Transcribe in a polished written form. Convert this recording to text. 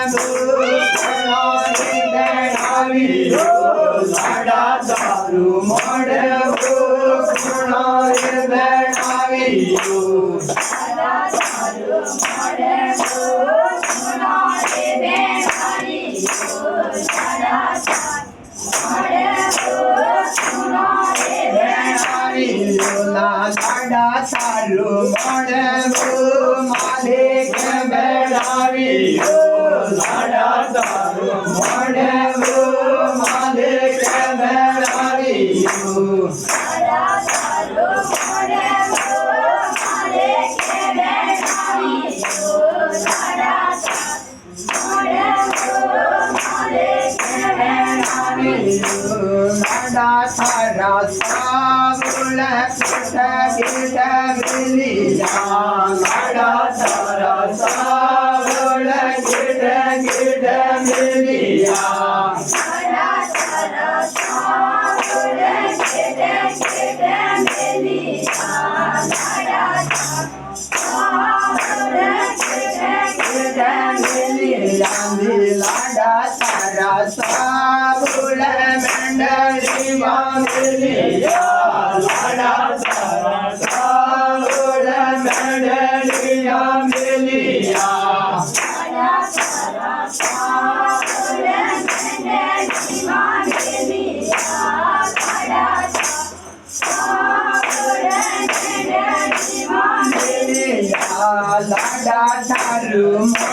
ભૂખણાને બેઠાવ્યો લાડા તારું મોઢે ભૂખણાને બેઠાવ્યો લાડા તારું મોઢે માલિક બેઠાવ્યો લાડા તારું મોઢે માલિક બેઠાવ્યો લાડા તારા સાવળ કુટ મિલિયા લાડા તારા સાવળ કુટ મિલિયા લાડા તારા સાવળ મંડળીમાં મિલિયા લાડા તારા સાવળ મંડળીમાં મિલિયા લાડા તારું